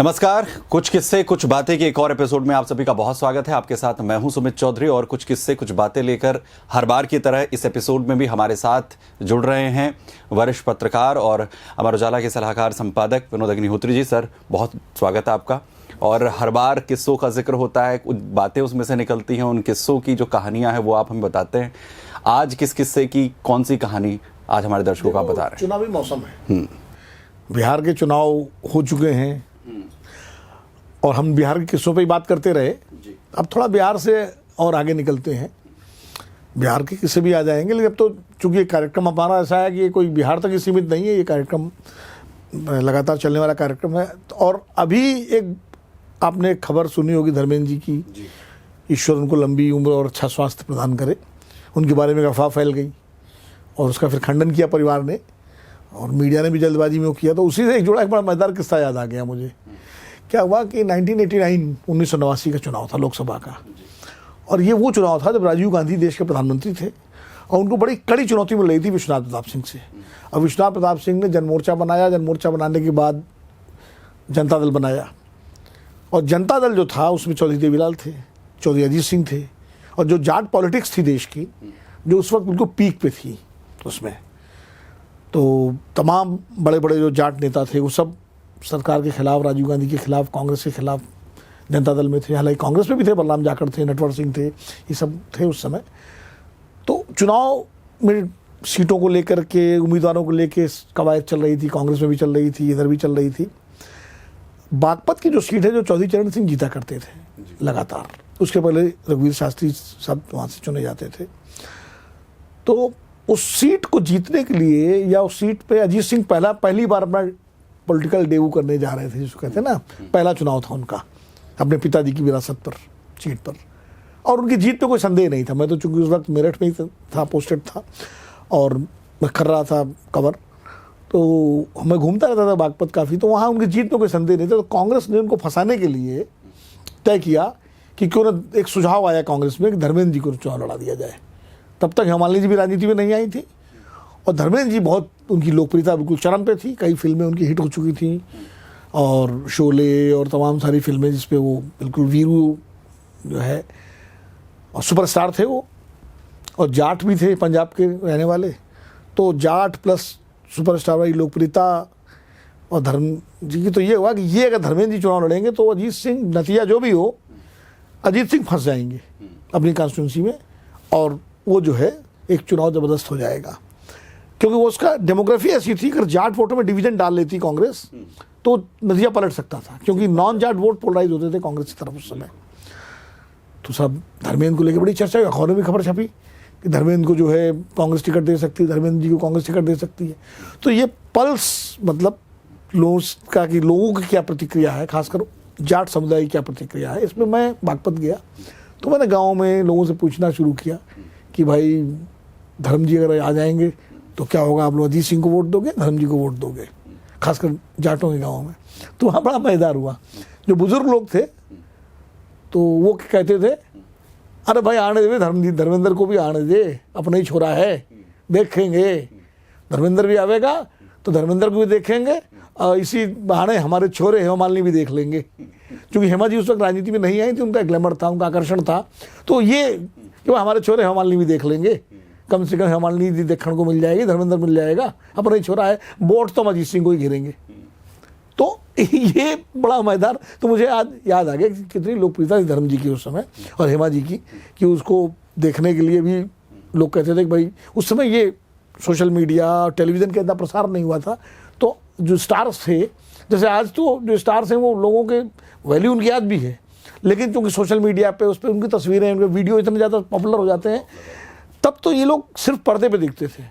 नमस्कार। कुछ किस्से कुछ बातें के एक और एपिसोड में आप सभी का बहुत स्वागत है। आपके साथ मैं हूं सुमित चौधरी और कुछ किस्से कुछ बातें लेकर हर बार की तरह इस एपिसोड में भी हमारे साथ जुड़ रहे हैं वरिष्ठ पत्रकार और अमर उजाला के सलाहकार संपादक विनोद अग्निहोत्री जी। सर, बहुत स्वागत है आपका। और हर बार किस्सों का जिक्र होता है, कुछ बातें उसमें से निकलती हैं, उन किस्सों की जो कहानियां हैं वो आप हमें बताते हैं। आज किस किस्से की कौन सी कहानी आज हमारे दर्शकों को आप बता रहे हैं? चुनावी मौसम है, बिहार के चुनाव हो चुके हैं और हम बिहार के किस्सों पे ही बात करते रहे। अब थोड़ा बिहार से और आगे निकलते हैं, बिहार के किस्से भी आ जाएंगे। लेकिन अब तो चूंकि ये कार्यक्रम हमारा ऐसा है कि ये कोई बिहार तक ही सीमित नहीं है, ये कार्यक्रम लगातार चलने वाला कार्यक्रम है। और अभी एक आपने एक खबर सुनी होगी धर्मेंद्र जी की, ईश्वर उनको लंबी उम्र और अच्छा स्वास्थ्य प्रदान करे, उनके बारे में अफवाह फैल गई और उसका फिर खंडन किया परिवार ने और मीडिया ने भी जल्दबाजी में वो किया। तो उसी से एक जुड़ा एक बड़ा मजेदार किस्सा याद आ गया मुझे। क्या हुआ कि 1989 का चुनाव था लोकसभा का, और ये वो चुनाव था जब राजीव गांधी देश के प्रधानमंत्री थे और उनको बड़ी कड़ी चुनौती मिल रही थी विश्वनाथ प्रताप सिंह से। और विश्वनाथ प्रताप सिंह ने जनमोर्चा बनाया, जनमोर्चा बनाने के बाद जनता दल बनाया और जनता दल जो था उसमें चौधरी देवीलाल थे, चौधरी अजीत सिंह थे और जो जाट पॉलिटिक्स थी देश की, जो उस वक्त बिल्कुल पीक पे थी उसमें, तो तमाम बड़े बड़े जो जाट नेता थे वो सब सरकार के खिलाफ, राजीव गांधी के खिलाफ, कांग्रेस के खिलाफ जनता दल में थे। हालांकि कांग्रेस में भी थे, बलराम जाखड़ थे, नटवर सिंह थे, ये सब थे उस समय। तो चुनाव में सीटों को लेकर के, उम्मीदवारों को लेकर कवायद चल रही थी, कांग्रेस में भी चल रही थी, इधर भी चल रही थी। बागपत की जो सीट है जो चौधरी चरण सिंह जीता करते थे लगातार, उसके पहले रघुवीर शास्त्री सब वहाँ से चुने जाते थे। तो उस सीट को जीतने के लिए या उस सीट पे अजीत सिंह पहली बार अपना पॉलिटिकल डेब्यू करने जा रहे थे, जिसको कहते हैं ना, पहला चुनाव था उनका अपने पिताजी की विरासत पर, सीट पर। और उनकी जीत पे कोई संदेह नहीं था। मैं तो चूंकि उस वक्त मेरठ में ही था, पोस्टेड था और मैं कर रहा था कवर, तो मैं घूमता रहता था बागपत काफ़ी, तो वहाँ उनकी जीत में कोई संदेह नहीं था। तो कांग्रेस ने उनको फंसाने के लिए तय किया कि क्यों ना, एक सुझाव आया कांग्रेस में कि धर्मेंद्र जी को चुनाव लड़ा दिया जाए। तब तक हेमालिनी जी भी राजनीति में नहीं आई थी और धर्मेंद्र जी बहुत, उनकी लोकप्रियता बिल्कुल चरम पे थी, कई फिल्में उनकी हिट हो चुकी थी और शोले और तमाम सारी फिल्में जिसपे वो बिल्कुल वीरू जो है और सुपरस्टार थे वो, और जाट भी थे पंजाब के रहने वाले। तो जाट प्लस सुपरस्टार वाली लोकप्रियता और धर्म जी की, तो ये हुआ कि ये अगर धर्मेंद्र जी चुनाव लड़ेंगे तो अजीत सिंह, नतीजा जो भी हो, अजीत सिंह फंस जाएंगे अपनी कॉन्स्टिट्यूंसी में और वो जो है एक चुनाव ज़बरदस्त हो जाएगा। क्योंकि वो उसका डेमोग्राफी ऐसी थी, अगर जाट वोटों में डिवीजन डाल लेती कांग्रेस तो नतीजा पलट सकता था, क्योंकि नॉन जाट वोट पोलराइज होते थे कांग्रेस की तरफ उस समय। तो सब धर्मेंद्र को लेकर बड़ी चर्चा हुई, अखबारों में खबर छपी कि धर्मेंद्र को जो है कांग्रेस टिकट दे सकती है, धर्मेंद्र जी को कांग्रेस टिकट दे सकती है। तो ये पल्स, मतलब लोगों का, कि लोगों की क्या प्रतिक्रिया है, खासकर जाट समुदाय की क्या प्रतिक्रिया है, इसमें मैं बागपत गया तो मैंने गाँव में लोगों से पूछना शुरू किया कि भाई धर्म जी अगर आ जाएंगे तो क्या होगा, आप लोग अजीत सिंह को वोट दोगे, धर्म जी को वोट दोगे, खासकर जाटों के गाँव में। तो वहाँ बड़ा मजेदार हुआ। जो बुजुर्ग लोग थे तो वो कहते थे, अरे भाई आने दे, धर्मेंद्र को भी आने दे, अपना ही छोरा है, देखेंगे, धर्मेंद्र भी आवेगा तो धर्मेंद्र को भी देखेंगे और इसी बहाने हमारे छोरे हेमा मालिनी भी देख लेंगे। क्योंकि हेमा जी उस वक्त राजनीति में नहीं आई थी, उनका ग्लैमर था, उनका आकर्षण था। तो ये कि हमारे छोरे हेमा मालिनी भी देख लेंगे, कम से कम हेमा मालिनी जी देखने को मिल जाएगी, धर्मेंद्र मिल जाएगा, अपना ही छोरा है, वोट तो हम अजीत सिंह को ही घेरेंगे। तो ये बड़ा मजेदार, तो मुझे आज याद आ गया कि कितनी लोकप्रियता थी धर्म जी की उस समय और हेमा जी की, कि उसको देखने के लिए भी लोग कहते थे कि भाई, उस समय ये सोशल मीडिया, टेलीविज़न का इतना प्रसार नहीं हुआ था। तो जो स्टार्स थे, जैसे आज तो जो स्टार्स हैं वो लोगों के वैल्यू उनकी याद भी है, लेकिन क्योंकि सोशल मीडिया पे उस पर उनकी तस्वीरें, उनके वीडियो इतने ज़्यादा पॉपुलर हो जाते हैं, तब तो ये लोग सिर्फ पर्दे पे दिखते थे,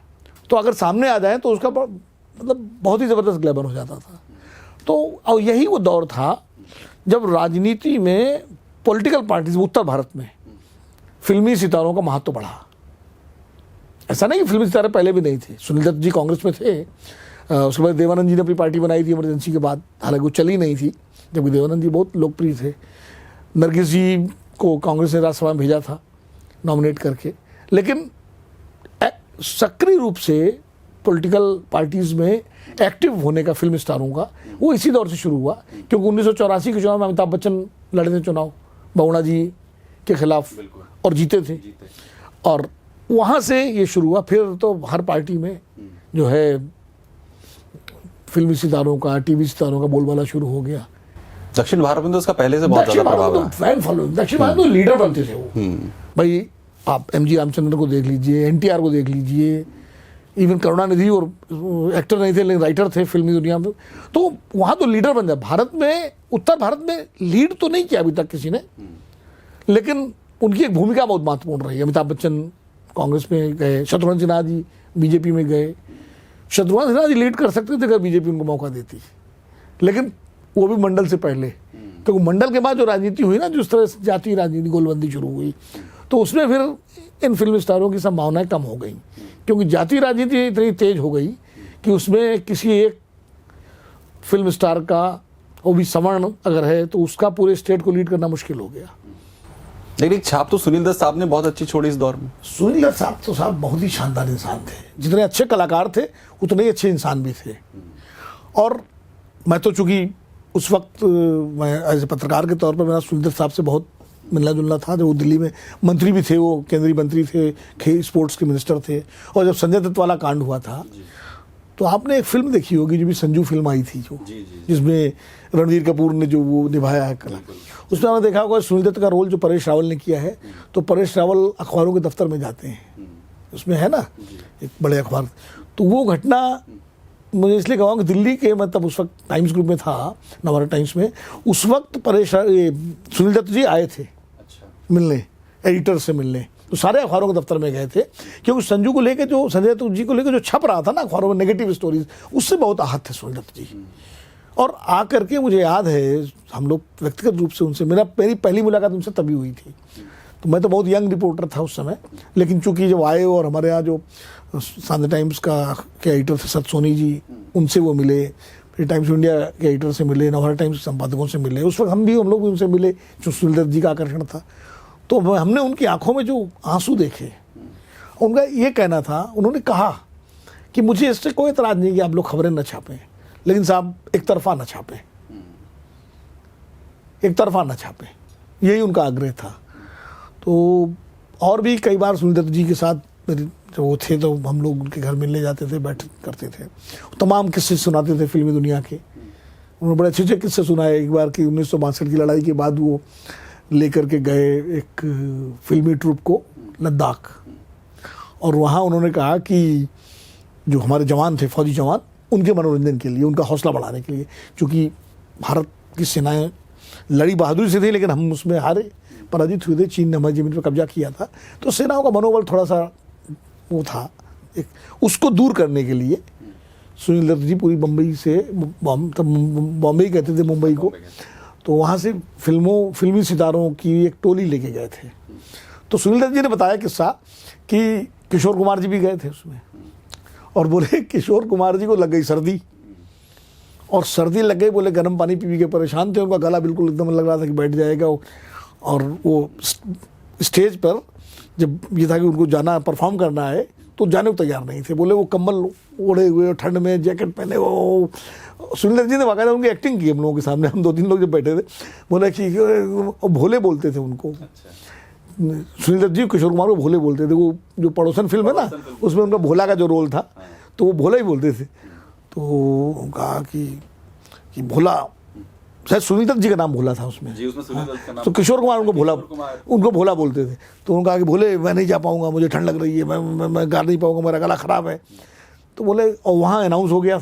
तो अगर सामने आ जाए तो उसका मतलब बहुत ही ज़बरदस्त ग्लैमर हो जाता था। तो और यही वो दौर था जब राजनीति में, पॉलिटिकल पार्टीज उत्तर भारत में फिल्मी सितारों का महत्व बढ़ा। ऐसा नहीं कि फिल्मी सितारे पहले भी नहीं थे, सुनील दत्त जी कांग्रेस में थे, उसके बाद देवानंद जी ने अपनी पार्टी बनाई थी इमरजेंसी के बाद, हालांकि वो चली नहीं थी, जबकि देवानंद जी बहुत लोकप्रिय थे। नरगिस जी को कांग्रेस ने राज्यसभा में भेजा था नॉमिनेट करके। लेकिन सक्रिय रूप से पॉलिटिकल पार्टीज़ में एक्टिव होने का फिल्म स्टारों का, वो इसी दौर से शुरू हुआ। क्योंकि 1984 के चुनाव में अमिताभ बच्चन लड़े थे चुनाव बहुगुणा जी के खिलाफ और जीते थे, और वहाँ से ये शुरू हुआ। फिर तो हर पार्टी में जो है फिल्मी सितारों का, टीवी सितारों का बोलबाला शुरू हो गया। दक्षिण भारत में तो उसका पहले से बहुत दक्षिण ज्यादा भारत प्रभाव में है। तो फैन फॉलोइंग, दक्षिण भारत में लीडर बनते थे वो। भाई आप एमजी रामचंद्रन को देख लीजिए, एनटीआर को देख लीजिए, इवन करुणानिधि, और एक्टर नहीं थे लेकिन राइटर थे फिल्मी दुनिया में, तो वहाँ तो लीडर बन जाए। भारत में, उत्तर भारत में लीड तो नहीं किया अभी तक किसी ने, लेकिन उनकी एक भूमिका बहुत महत्वपूर्ण रही। अमिताभ बच्चन कांग्रेस में गए, शत्रुघ्न सिन्हा जी बीजेपी में गए। शत्रुघ्न सिन्हा जी लीड कर सकते थे अगर बीजेपी उनको मौका देती, लेकिन वो भी मंडल से पहले, क्योंकि मंडल के बाद जो राजनीति हुई ना, जिस तरह से जातीय राजनीति गोलबंदी शुरू हुई, तो उसमें फिर इन फिल्म स्टारों की संभावनाएं कम हो गई, क्योंकि जातीय राजनीति इतनी तेज हो गई कि उसमें किसी एक फिल्म स्टार का, वो भी सवर्ण अगर है, तो उसका पूरे स्टेट को लीड करना मुश्किल हो गया। लेकिन एक छाप तो सुनील दत्त साहब ने बहुत अच्छी छोड़ी इस दौर में। सुनील दत्त साहब तो साहब बहुत ही शानदार इंसान थे। जितने अच्छे कलाकार थे उतने ही अच्छे इंसान भी थे। और मैं तो चूंकि उस वक्त मैं एज ए पत्रकार के तौर पर मेरा सुनील दत्त साहब से बहुत मिलना जुलना था। जब वो दिल्ली में मंत्री भी थे, वो केंद्रीय मंत्री थे, स्पोर्ट्स के मिनिस्टर थे। और जब संजय दत्त वाला कांड हुआ था, तो आपने एक फिल्म देखी होगी जो भी संजू फिल्म आई थी, जो जिसमें रणवीर कपूर ने जो वो निभाया है कला, उसमें आपने देखा होगा सुनील दत्त का रोल जो परेश रावल ने किया है। तो परेश रावल अखबारों के दफ्तर में जाते हैं, उसमें है ना एक बड़े अखबार। तो वो घटना मुझे इसलिए कहूँगा कि दिल्ली के, मतलब उस वक्त टाइम्स ग्रुप में था, नवभारत टाइम्स में, उस वक्त सुनील दत्त जी आए थे मिलने, एडिटर से मिलने। तो सारे अखबारों के दफ्तर में गए थे, क्योंकि संजू को लेके, जो संजय दत्त जी को लेके जो छप रहा था ना अखबारों में नेगेटिव स्टोरीज, उससे बहुत आहत थे सुनील दत्त जी। और आ करके मुझे याद है, हम लोग व्यक्तिगत रूप से उनसे, मेरी पहली मुलाकात उनसे तभी हुई थी। तो मैं तो बहुत यंग रिपोर्टर था उस समय, लेकिन चूंकि जब आए और हमारे यहाँ जो संडे टाइम्स के एडिटर थे सत सोनी जी, उनसे वो मिले, फिर टाइम्स ऑफ इंडिया के एडिटर से मिले, नवभारत टाइम्स के संपादकों से मिले। उस वक्त हम लोग भी उनसे मिले, जो सुनील दत्त जी का आकर्षण था। तो हमने उनकी आंखों में जो आंसू देखे, उनका ये कहना था, उन्होंने कहा कि मुझे इससे कोई एतराज़ नहीं कि आप लोग खबरें न छापें, लेकिन साहब एक तरफा न छापें, एक तरफा न छापें, यही उनका आग्रह था। तो और भी कई बार सुनील दत्त जी के साथ मेरे जो वो थे, तो हम लोग उनके घर मिलने जाते थे, बैठ करते थे, तमाम किस्से सुनाते थे फिल्मी दुनिया के। उन्होंने बड़े अच्छे अच्छे किस्से सुनाए। एक बार कि 1962 की लड़ाई के बाद वो लेकर के गए एक फिल्मी ट्रूप को लद्दाख, और वहाँ उन्होंने कहा कि जो हमारे जवान थे, फौजी जवान, उनके मनोरंजन के लिए, उनका हौसला बढ़ाने के लिए, क्योंकि भारत की सेनाएं लड़ी बहादुरी से थी, लेकिन हम उसमें हारे, पराजित हुए थे, चीन ने हमारी ज़मीन पर कब्जा किया था। तो सेनाओं का मनोबल थोड़ा सा वो था, एक उसको दूर करने के लिए सुनील दत्त जी पूरी बम्बई से, बॉम्बे कहते थे मुंबई को, तो वहाँ से फिल्मी सितारों की एक टोली लेके गए थे। तो सुनील दत्त जी ने बताया किस्सा कि किशोर कुमार जी भी गए थे उसमें, और बोले किशोर कुमार जी को लग गई सर्दी, और सर्दी लग गई, बोले गर्म पानी पी के परेशान थे, उनका गला बिल्कुल एकदम लग रहा था कि बैठ जाएगा। और वो स्टेज पर जब ये था कि उनको जाना, परफॉर्म करना है, तो जाने को तैयार नहीं थे। बोले वो कम्बल ओढ़े हुए, ठंड में जैकेट पहने, वो सुनील दत्त जी ने बाकायदा उनकी एक्टिंग की हम लोगों के सामने। हम 2-3 लोग जब बैठे थे, बोले कि भोले बोलते थे उनको। सुनील दत्त जी किशोर कुमार को भोले बोलते थे। वो जो पड़ोसन फिल्म है ना, उसमें उनका भोला का जो रोल था, तो वो भोला ही बोलते थे। तो कहा कि भोला, शायद सुनील दत्त जी का नाम भोला था उसमें जी, उसमें सुनील दत्त का नाम, तो किशोर कुमार उनको भोला बोलते थे। तो उन्होंने कहा कि भोले मैं नहीं जा पाऊंगा, मुझे ठंड लग रही है, मैं गा नहीं पाऊंगा, मेरा गला खराब है। तो बोले, और वहाँ अनाउंस हो गया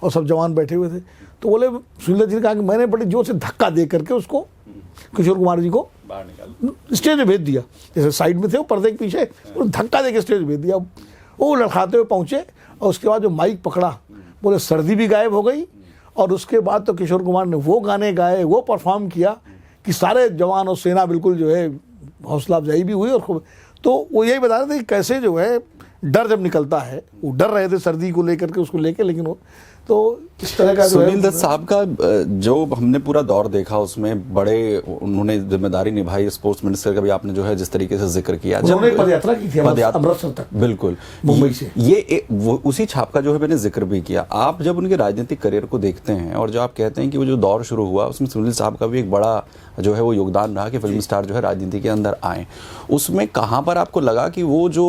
और सब जवान बैठे हुए थे। तो बोले सुनील दत्त जी ने कहा कि मैंने बड़े जोर से धक्का दे करके उसको, किशोर कुमार जी को बाहर निकाल, स्टेज पे भेज दिया। जैसे साइड में थे वो पर्दे के पीछे, धक्का दे के स्टेज भेज दिया। वो लड़खाते हुए पहुँचे, और उसके बाद जो माइक पकड़ा, बोले सर्दी भी गायब हो गई। और उसके बाद तो किशोर कुमार ने वो गाने गाए, वो परफॉर्म किया कि सारे जवान और सेना बिल्कुल जो है हौसला अफजाई भी हुई। और खूब, तो वो यही बता रहे थे कि कैसे जो है डर जब निकलता है, वो डर रहे थे सर्दी को लेकर के, उसको लेकर, लेकिन वो तो इस तरह का सुनील दत्त साहब का जो हमने पूरा दौर देखा, उसमें बड़े उन्होंने जिम्मेदारी निभाई। स्पोर्ट्स मिनिस्टर का भी आपने जो है जिस तरीके से जिक्र किया, उन्होंने पद यात्रा की थी अमृतसर तक, बिल्कुल मुंबई से। वो उसी छाप का जो है मैंने जिक्र भी किया। आप जब उनके राजनीतिक करियर को देखते हैं और जो आप कहते हैं कि वो जो दौर शुरू हुआ उसमें सुनील साहब का भी एक बड़ा जो है वो योगदान रहा कि फिल्म स्टार जो है राजनीति के अंदर आए, उसमें कहाँ पर आपको लगा कि वो जो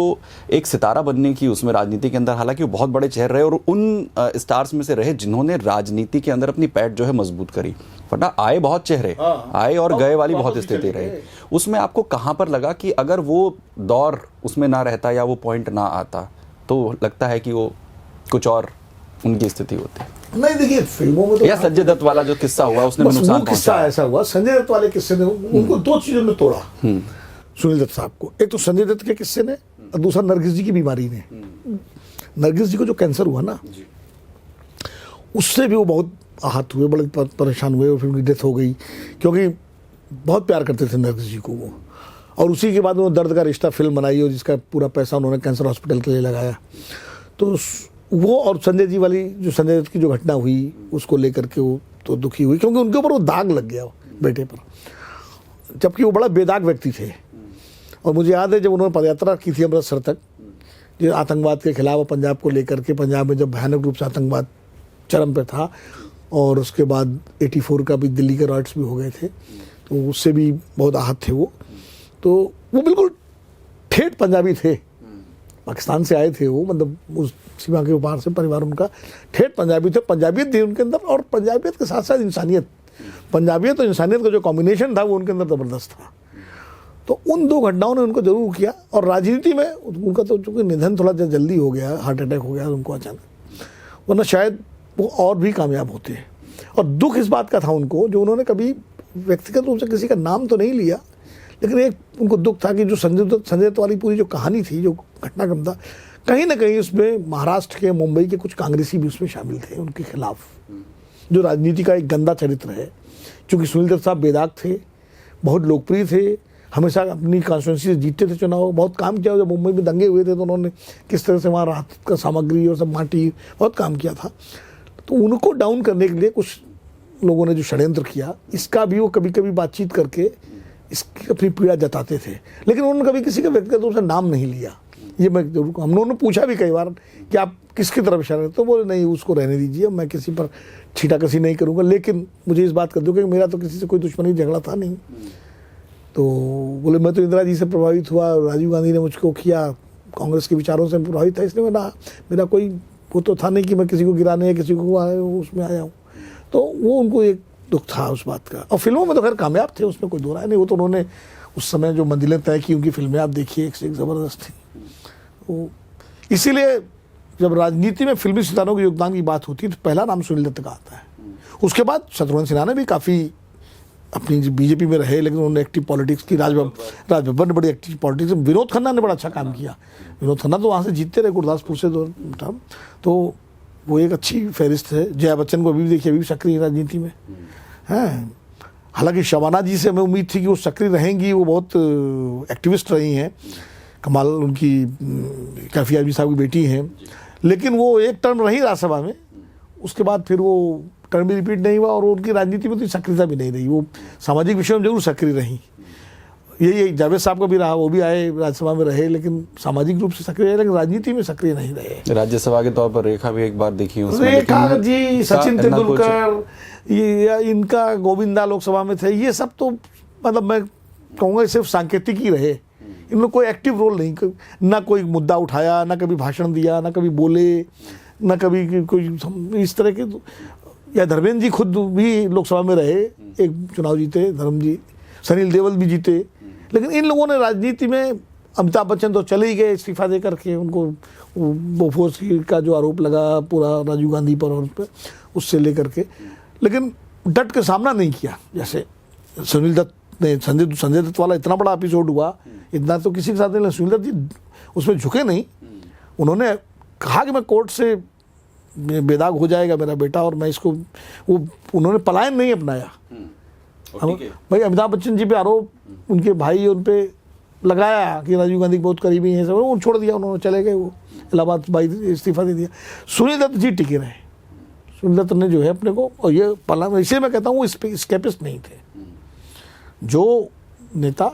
एक सितारा बनने की उसमें राजनीति के अंदर, हालांकि वो बहुत बड़े चेहरे रहे और उन स्टार्स में से रहे जिन्होंने राजनीति के अंदर अपनी पैठ जो है मजबूत करी, वरना आए बहुत चेहरे, आए और गए वाली बहुत स्थिति रही, उसमें आपको कहाँ पर लगा कि अगर वो दौर उसमें ना रहता या वो पॉइंट ना आता तो लगता है कि वो कुछ और उनकी स्थिति होती? नहीं, देखिए फिल्मों में तो या संजय दत्त वाला जो किस्सा हुआ उसने नुकसान वो किस्सा ऐसा हुआ, संजय दत्त वाले किस्से ने उनको दो चीजों में तोड़ा सुनील दत्त साहब को। एक तो संजय दत्त के किस्से ने और दूसरा नरगिस जी की बीमारी ने। नरगिस जी को जो कैंसर हुआ ना, उससे भी वो बहुत आहत हुए, बड़े परेशान हुए और फिर उनकी डेथ हो गई, क्योंकि बहुत प्यार करते थे नरगिस जी को वो। और उसी के बाद उन्होंने दर्द का रिश्ता फिल्म बनाई और जिसका पूरा पैसा उन्होंने कैंसर हॉस्पिटल के लिए लगाया। तो वो और संजय जी वाली जो संजय दत्त की जो घटना हुई उसको लेकर के वो तो दुखी हुई, क्योंकि उनके ऊपर वो दाग लग गया बेटे पर, जबकि वो बड़ा बेदाग व्यक्ति थे। और मुझे याद है जब उन्होंने पदयात्रा की थी अमृतसर तक, जो आतंकवाद के खिलाफ पंजाब को लेकर के, पंजाब में जब भयानक रूप से आतंकवाद चरम पे था और उसके बाद 84 का भी दिल्ली के रॉयट्स भी हो गए थे, तो उससे भी बहुत आहत थे वो। तो वो बिल्कुल ठेठ पंजाबी थे, पाकिस्तान से आए थे वो, मतलब उस सीमा के ऊपर से परिवार उनका ठेठ पंजाबी थे। पंजाबियत थी उनके अंदर, और पंजाबियत के साथ साथ इंसानियत, पंजाबियत और इंसानियत का जो कॉम्बिनेशन था वो उनके अंदर ज़बरदस्त था। तो उन दो घटनाओं ने उनको जरूर किया। और राजनीति में उनका तो चूँकि निधन थोड़ा जल्दी हो गया, हार्ट अटैक हो गया उनको अचानक, वरना शायद वो और भी कामयाब होते हैं। और दुख इस बात का था उनको, जो उन्होंने कभी व्यक्तिगत रूप से किसी का नाम तो नहीं लिया, लेकिन एक उनको दुख था कि जो संजय दत्त वाली पूरी जो कहानी थी, जो घटनाक्रम था, कहीं ना कहीं उसमें महाराष्ट्र के, मुंबई के कुछ कांग्रेसी भी उसमें शामिल थे उनके खिलाफ, जो राजनीति का एक गंदा चरित्र है। क्योंकि सुनील दत्त साहब बेदाग थे, बहुत लोकप्रिय थे, हमेशा अपनी कॉन्स्टिट्यूंसी से जीतते थे चुनाव, बहुत काम किया। जब मुंबई में दंगे हुए थे तो उन्होंने किस तरह से वहाँ राहत का सामग्री और सब माटी बहुत काम किया था। तो उनको डाउन करने के लिए कुछ लोगों ने जो षड्यंत्र किया, इसका भी वो कभी कभी बातचीत करके इसकी अपनी पीड़ा जताते थे, लेकिन उन्होंने कभी किसी का व्यक्तिगत रूप से नाम नहीं लिया। ये मैं जरूर, हम लोगों ने पूछा भी कई बार कि आप किसकी तरफ इशारा, तो बोले नहीं उसको रहने दीजिए, मैं किसी पर छीटाकसी नहीं करूँगा, लेकिन मुझे इस बात कर दो कि मेरा तो किसी से कोई दुश्मनी झगड़ा था नहीं। तो बोले मैं तो इंदिरा जी से प्रभावित हुआ, राजीव गांधी ने मुझको किया, कांग्रेस के विचारों से प्रभावित था, इसलिए मेरा कोई वो तो था नहीं कि मैं किसी को गिराने या किसी को उसमें आया हूँ। तो वो उनको एक दुख था उस बात का। और फिल्मों में तो खैर कामयाब थे, उसमें कोई दो राय नहीं। वो तो उन्होंने उस समय जो मंजिलें तय की, उनकी फिल्में आप देखिए एक से एक ज़बरदस्त थी। तो इसीलिए जब राजनीति में फिल्मी सितारों के योगदान की बात होती है तो पहला नाम सुनील दत्त का आता है। उसके बाद शत्रुघ्न सिन्हा ने भी काफ़ी अपनी बीजेपी में रहे, लेकिन उन्होंने एक्टिव पॉलिटिक्स की, राज बब्बर ने बड़ी एक्टिव पॉलिटिक्स, विनोद खन्ना ने बड़ा अच्छा काम किया। विनोद खन्ना तो वहाँ से जीतते रहे गुरदासपुर से तो वो एक अच्छी फहरिस्त है। जया बच्चन को अभी भी देखिए, अभी भी सक्रिय राजनीति में हैं। हालांकि शबाना जी से हमें उम्मीद थी कि वो सक्रिय रहेंगी, वो बहुत एक्टिविस्ट रही हैं। कमाल उनकी काफ़ी आजमी साहब की बेटी हैं, लेकिन वो एक टर्म रही राज्यसभा में, उसके बाद फिर वो टर्म भी रिपीट नहीं हुआ और उनकी राजनीति में तो सक्रियता भी नहीं रही। वो सामाजिक विषयों में जरूर सक्रिय रही। यही जावेद साहब का भी रहा, वो भी आए राज्यसभा में रहे, लेकिन सामाजिक रूप से सक्रिय रहे, लेकिन राजनीति में सक्रिय नहीं रहे। राज्यसभा के तौर पर रेखा भी एक बार देखी, रेखा जी, सचिन तेंदुलकर, ये इनका गोविंदा लोकसभा में थे, ये सब तो मतलब मैं कहूँगा सिर्फ सांकेतिक ही रहे। इनमें कोई एक्टिव रोल नहीं, ना कोई मुद्दा उठाया, ना कभी भाषण दिया, ना कभी बोले, ना कभी कोई इस तरह के। या धर्मेंद्र जी खुद भी लोकसभा में रहे, एक चुनाव जीते धर्म जी, सनील देओल भी जीते, लेकिन इन लोगों ने राजनीति में, अमिताभ बच्चन तो चले ही गए इस्तीफा दे करके, उनको बोफोर्स का जो आरोप लगा पूरा राजीव गांधी पर और उस पर, उससे लेकर के, लेकिन डट के सामना नहीं किया। जैसे सुनील दत्त ने, संजय दत्त वाला इतना बड़ा एपिसोड हुआ, इतना तो किसी के साथ नहीं, सुनील दत्त जी उसमें झुके नहीं। उन्होंने कहा कि मैं कोर्ट से बेदाग हो जाएगा मेरा बेटा और मैं इसको, वो उन्होंने पलायन नहीं अपनाया। भाई अमिताभ बच्चन जी पे आरोप उनके भाई उन पे लगाया कि राजीव गांधी बहुत करीबी हैं, सब वो छोड़ दिया, उन्होंने चले गए, वो इलाहाबाद भाई इस्तीफा दे दिया। सुनील दत्त जी टिके रहे। सुनील दत्त ने जो है अपने को, और ये पला, इसलिए मैं कहता हूँ वो स्केपिस्ट नहीं थे जो नेता,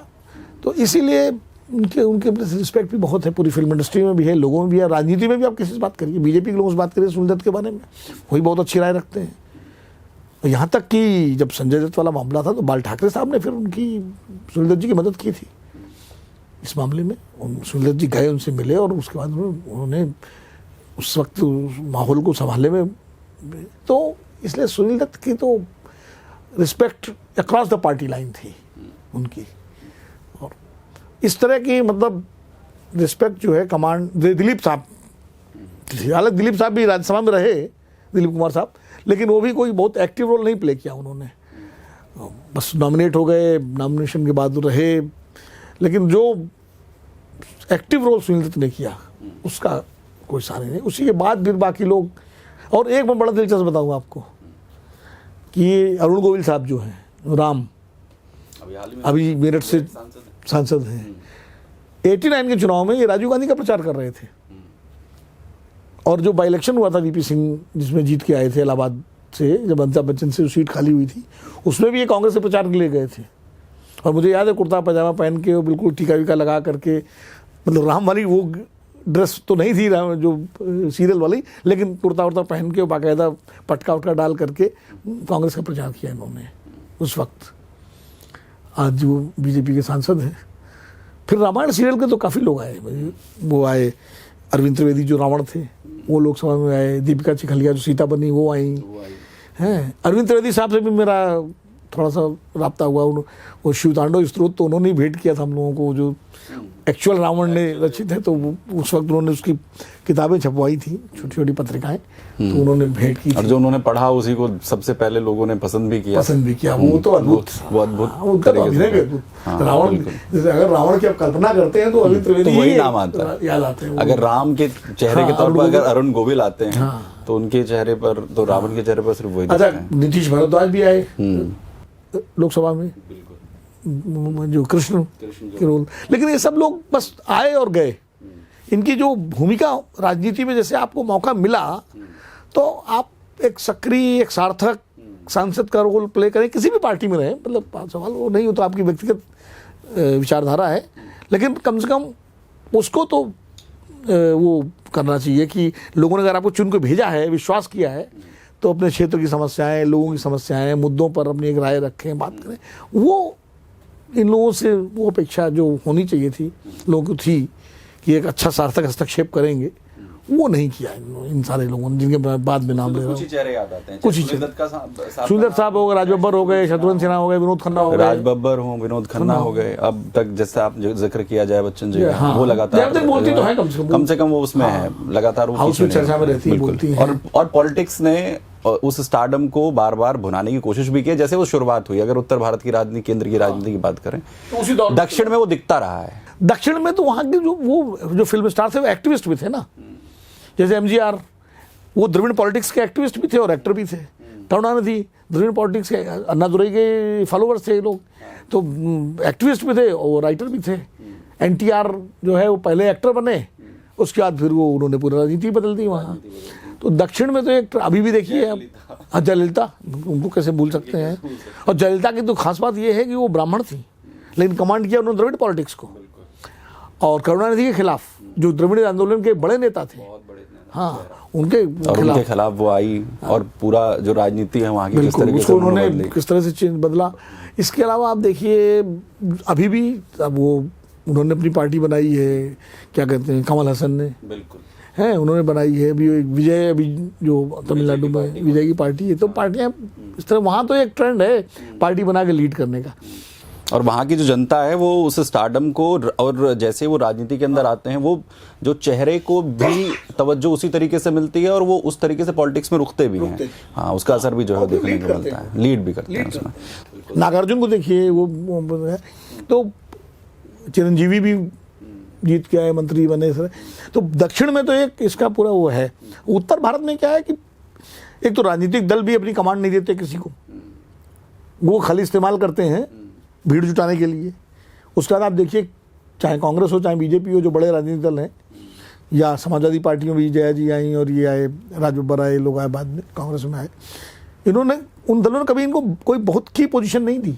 तो इसीलिए उनके उनके रिस्पेक्ट भी बहुत है, पूरी फिल्म इंडस्ट्री में भी है, लोगों में भी है, राजनीति में भी। आप किसी से बात करिए, बीजेपी के लोगों से बात करिए सुनील दत्त के बारे में, वही बहुत अच्छी राय रखते हैं। यहाँ तक कि जब संजय दत्त वाला मामला था तो बाल ठाकरे साहब ने फिर उनकी, सुनील दत्त जी की मदद की थी इस मामले में। सुनील दत्त जी गए, उनसे मिले, और उसके बाद उन्होंने उस वक्त माहौल को संभालने में, तो इसलिए सुनील दत्त की तो respect across the party line थी उनकी। और इस तरह की मतलब रिस्पेक्ट जो है कमांड, दिलीप साहब, हालांकि दिलीप साहब भी राज्यसभा में रहे, दिलीप कुमार साहब, लेकिन वो भी कोई बहुत एक्टिव रोल नहीं प्ले किया उन्होंने, बस नॉमिनेट हो गए, नॉमिनेशन के बाद रहे, लेकिन जो एक्टिव रोल सुनील दत्त ने किया उसका कोई सारे नहीं। उसी के बाद फिर बाकी लोग, और एक मैं बड़ा दिलचस्प बताऊंगा आपको कि अरुण गोविल साहब जो हैं, राम, अभी मेरठ से सांसद हैं, 89 के चुनाव में ये राजीव गांधी का प्रचार कर रहे थे, और जो बाई इलेक्शन हुआ था वीपी सिंह जिसमें जीत के आए थे इलाहाबाद से, जब अमिताभ बच्चन से सीट खाली हुई थी, उसमें भी ये कांग्रेस से प्रचार के लिए गए थे। और मुझे याद है कुर्ता पजामा पहन के, और बिल्कुल टीका वीका लगा करके, मतलब राम वाली वो ड्रेस तो नहीं थी राम जो सीरियल वाली, लेकिन कुर्ता उर्ता पहन के बाकायदा पटका उटका डाल करके कांग्रेस का प्रचार किया इन्होंने उस वक्त। आज जो बीजेपी के सांसद हैं, फिर रामायण सीरियल के तो काफ़ी लोग आए, वो आए, अरविंद त्रिवेदी जो रावण थे वो लोकसभा में आए, दीपिका चिखलिया जो सीता बनी वो आई हैं। अरविंद त्रिवेदी साहब से भी मेरा थोड़ा सा राब्ता हुआ, वो शिव तांडव स्त्रोत तो उन्होंने भेंट किया था हम लोगों को, जो एक्चुअल रावण ने रचित है, तो उस वक्त उन्होंने उसकी किताबें छपवाई थी, छोटी छोटी पत्रिकाएं, तो उन्होंने भेंट की और जो उन्होंने पढ़ा उसी को सबसे पहले लोगों ने पसंद भी किया। वो तो अद्भुत, वो अद्भुत रावण, जैसे अगर रावण की आप कल्पना करते हैं तो अरविंद त्रिवेदी वही नाम आता है, याद आते हैं। अगर राम के चेहरे के तौर पर अगर अरुण गोविल आते हैं तो उनके चेहरे पर, तो रावण के चेहरे पर सिर्फ वही। अच्छा, नीतीश भारद्वाज भी आए लोकसभा में, जो कृष्ण के रोल, लेकिन ये सब लोग बस आए और गए। इनकी जो भूमिका राजनीति में, जैसे आपको मौका मिला तो आप एक सक्रिय, एक सार्थक सांसद का रोल प्ले करें, किसी भी पार्टी में रहे, मतलब सवाल वो नहीं हो तो आपकी व्यक्तिगत विचारधारा है, लेकिन कम से कम उसको तो वो करना चाहिए कि लोगों ने अगर आपको चुन के भेजा है, विश्वास किया है, तो अपने क्षेत्र की समस्याएं, लोगों की समस्याएं, मुद्दों पर अपनी एक राय रखें, बात करें। वो इन लोगों से वो अपेक्षा जो होनी चाहिए थी लोगों को थी कि एक अच्छा सार्थक हस्तक्षेप करेंगे, वो नहीं किया इन सारे लोगों ने, जिनके बाद में नाम ले रहा हूँ। कुछ ही चेहरे याद आते हैं, कुछ ही सुनील दत्त साहब हो गए, राज बब्बर हो गए, शत्रुघ्न सिन्हा हो गए, विनोद खन्ना हो गए, राज बब्बर हो, विनोद खन्ना हो गए, अब तक जैसे आप जिक्र किया जय बच्चन जी, वो लगातार बोलती तो है, कम से कम वो उसमें है, लगातार वो चर्चा में रहती है, और पॉलिटिक्स ने उस स्टारडम को बार बार भुनाने की कोशिश भी की, जैसे वो शुरुआत हुई। अगर उत्तर भारत की राजनीति, केंद्र की राजनीति की बात करें तो दक्षिण में वो दिखता रहा है। दक्षिण में तो वहाँ के जो फिल्म स्टार थे वो एक्टिविस्ट भी थे ना, जैसे एमजीआर, वो द्रविड़ पॉलिटिक्स के एक्टिविस्ट भी थे और एक्टर भी थे। करुणानिधि द्रविड़ पॉलिटिक्स के, अन्नादुरई के फॉलोअर्स थे लोग, तो एक्टिविस्ट भी थे और राइटर भी थे। एनटीआर जो है वो पहले एक्टर बने, उसके बाद फिर वो उन्होंने पूरी राजनीति बदल दी वहाँ। तो दक्षिण में तो एक अभी भी देखिए आप, जयललिता, उनको कैसे भूल सकते हैं। और जयललिता की तो खास बात ये है कि वो ब्राह्मण थी, लेकिन कमांड किया उन्होंने द्रविड़ पॉलिटिक्स को। और करुणानिधि के खिलाफ जो द्रविड़ आंदोलन के बड़े नेता थे, हाँ, उनके खिलाफ वो आई, और पूरा जो राजनीति है वहाँ की किस तरीके से उन्होंने किस तरह से चेंज बदला। इसके अलावा आप देखिए अभी भी वो उन्होंने अपनी पार्टी बनाई है, क्या कहते हैं, कमल हसन ने, बिल्कुल है, उन्होंने बनाई है। अभी विजय, अभी जो तमिलनाडु में विजय की पार्टी है, तो पार्टियां इस तरह, वहाँ तो एक ट्रेंड है पार्टी बना के लीड करने का। और वहाँ की जो जनता है वो उस स्टारडम को, और जैसे वो राजनीति के अंदर आते हैं, वो जो चेहरे को भी तवज्जो उसी तरीके से मिलती है, और वो उस तरीके से पॉलिटिक्स में रुकते भी हैं। हाँ, उसका असर भी जो है देखने को मिलता है, लीड भी करते हैं उसमें। नागार्जुन को देखिए, वो तो चिरंजीवी भी जीत के आए, मंत्री बने। तो दक्षिण में तो एक इसका पूरा वो है। उत्तर भारत में क्या है कि एक तो राजनीतिक दल भी अपनी कमांड नहीं देते किसी को, वो खाली इस्तेमाल करते हैं भीड़ जुटाने के लिए। उसके बाद आप देखिए, चाहे कांग्रेस हो चाहे बीजेपी हो, जो बड़े राजनीतिक दल हैं, या समाजवादी पार्टियों में भी जया जी आई और ये आए, राज बब्बर आए, लोग आए बाद में, कांग्रेस में आए, इन्होंने उन दलों ने कभी इनको कोई बहुत की पोजीशन नहीं दी।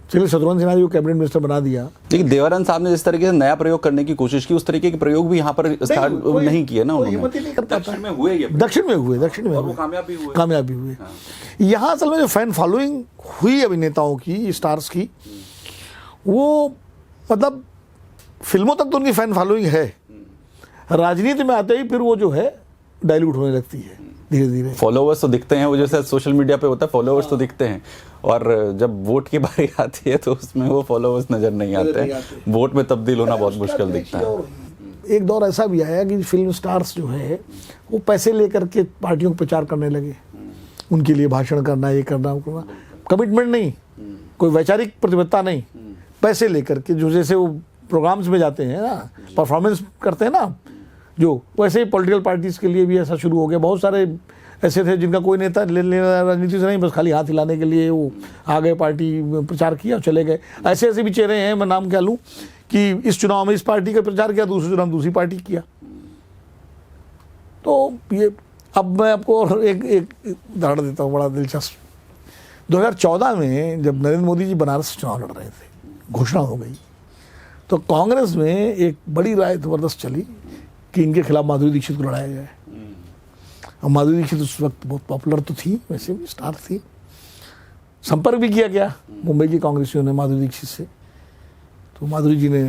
चलिए शत्रुघ्न सिन्हा जी को कैबिनेट मिनिस्टर बना दिया, लेकिन देवानंद साहब ने जिस तरीके से नया प्रयोग करने की कोशिश की, उस तरीके के प्रयोग भी यहाँ पर नहीं किए ना उन्होंने। हिम्मत ही नहीं कर पाता। दक्षिण में हुए ये, दक्षिण में हुए और वो कामयाब भी हुए। यहाँ असल में जो फैन फॉलोइंग हुई अभिनेताओं की, स्टार्स की, वो मतलब फिल्मों तक तो उनकी फैन फॉलोइंग है, राजनीति में आते ही फिर वो जो है डाइल्यूट होने लगती है धीरे धीरे। फॉलोवर्स तो दिखते हैं, वो जैसे सोशल मीडिया पे होता है, फॉलोवर्स तो दिखते हैं, और जब वोट की बारी आती है तो उसमें वो फॉलोवर्स नजर नहीं आते। वोट में तब्दील होना बहुत मुश्किल दिखता है। एक दौर ऐसा भी आया कि फिल्म स्टार्स जो है वो पैसे लेकर के पार्टियों को प्रचार करने लगे, उनके लिए भाषण करना, ये करना, कमिटमेंट नहीं, कोई वैचारिक प्रतिबद्धता नहीं, पैसे लेकर के, जो जैसे वो प्रोग्राम्स में जाते हैं ना, परफॉर्मेंस करते हैं ना, जो वैसे ही पॉलिटिकल पार्टीज के लिए भी ऐसा शुरू हो गया। बहुत सारे ऐसे थे जिनका कोई नेता राजनीति से नहीं, बस खाली हाथ हिलाने के लिए वो आ गए, पार्टी में प्रचार किया और चले गए। ऐसे ऐसे भी चेहरे हैं, मैं नाम क्या लूँ, कि इस चुनाव में इस पार्टी का प्रचार किया, दूसरे चुनाव में दूसरी पार्टी किया। तो ये अब मैं आपको और एक उदाहरण देता हूँ बड़ा दिलचस्प। 2014 में जब नरेंद्र मोदी जी बनारस चुनाव लड़ रहे थे, घोषणा हो गई, तो कांग्रेस में एक बड़ी राय जबरदस्त चली कि इनके खिलाफ माधुरी दीक्षित को लड़ाया जाए। और माधुरी दीक्षित उस वक्त बहुत पॉपुलर तो थी, वैसे भी स्टार थी, संपर्क भी किया गया मुंबई की कांग्रेसियों ने माधुरी दीक्षित से। तो माधुरी जी ने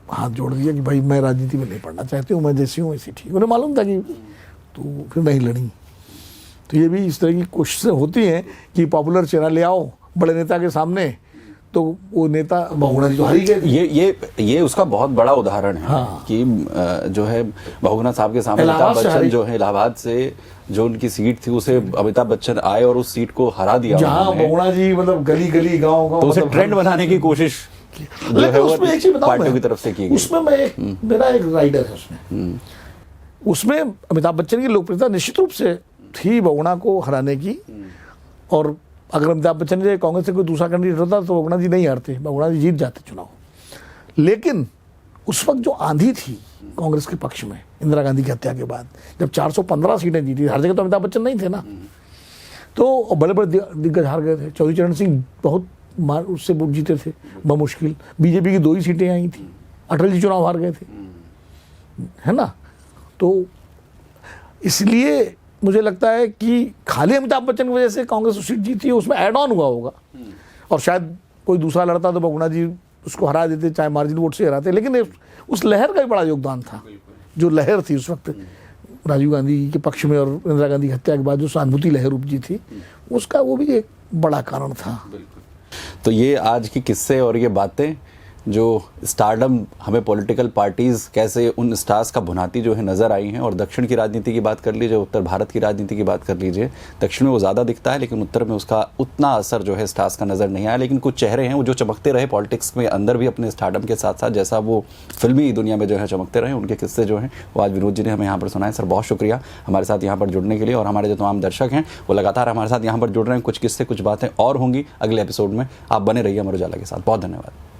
हाथ जोड़ दिया कि भाई मैं राजनीति में नहीं पढ़ना चाहती हूँ, मैं जैसी हूँ वैसी ठीक। उन्हें मालूम था कि, तो फिर नहीं लड़ी। तो ये भी इस तरह की कोशिशें होती हैं कि पॉपुलर चेहरा ले आओ बड़े नेता के सामने, तो वो नेता बहुगुणा जी तो हारी गए। ये उसका बहुत बड़ा उदाहरण है। हाँ। कि जो है बहुगुणा साहब के सामने अमिताभ बच्चन जो है इलाहाबाद से, जो उनकी सीट थी, उसे अमिताभ बच्चन आए और उस सीट को हरा दिया, जहां बहुगुणा जी मतलब गली गली गांव तो उसे ट्रेंड बनाने की कोशिश जो है वो पार्टियों की तरफ से की गई। उसमें मैं मेरा एक राइडर है उसमें अमिताभ बच्चन की लोकप्रियता निश्चित रूप से थी बहुगुणा को हराने की। और अगर अमिताभ बच्चन जी कांग्रेस से कोई दूसरा कैंडिडेट होता तो बहुगुणा जी नहीं हारते, बहुगुणा जी जीत जाते चुनाव। लेकिन उस वक्त जो आंधी थी कांग्रेस के पक्ष में इंदिरा गांधी की हत्या के बाद, जब 415 सीटें जीती, हर जगह तो अमिताभ बच्चन नहीं थे ना, तो बड़े बड़े दिग्गज हार गए थे। चौधरी चरण सिंह बहुत उससे जीते थे बमुश्किल, बीजेपी की 2 ही सीटें आई थी, अटल जी चुनाव हार गए थे, है ना। तो इसलिए मुझे लगता है कि खाली अमिताभ बच्चन की वजह से कांग्रेस सीट जीती है, उसमें ऐड ऑन हुआ होगा, और शायद कोई दूसरा लड़ता तो बहुगुणा जी उसको हरा देते, चाहे मार्जिन वोट से हराते। लेकिन उस लहर का भी बड़ा योगदान था, जो लहर थी उस वक्त राजीव गांधी के पक्ष में और इंदिरा गांधी की हत्या के बाद जो सहानुभूति लहर उपजी थी, उसका वो भी एक बड़ा कारण था। तो ये आज की किस्से और ये बातें जो स्टारडम हमें पॉलिटिकल पार्टीज कैसे उन स्टार्स का भुनाती जो है नजर आई हैं। और दक्षिण की राजनीति की बात कर लीजिए, उत्तर भारत की राजनीति की बात कर लीजिए, दक्षिण में वो ज़्यादा दिखता है लेकिन उत्तर में उसका उतना असर जो है स्टार्स का नज़र नहीं आया। लेकिन कुछ चेहरे हैं वो जो चमकते रहे पॉलिटिक्स में अंदर भी अपने स्टारडम के साथ साथ, जैसा वो फिल्मी दुनिया में जो है चमकते रहे, उनके किस्से जो हैं वो आज विनोद जी ने हमें यहाँ पर सुनाए। सर बहुत शुक्रिया हमारे साथ यहाँ पर जुड़ने के लिए। और हमारे जो तमाम दर्शक हैं वो लगातार हमारे साथ यहाँ पर जुड़ रहे हैं, कुछ किस्से कुछ बातें और होंगी अगले एपिसोड में। आप बने रहिए अमर उजाला के साथ। बहुत धन्यवाद।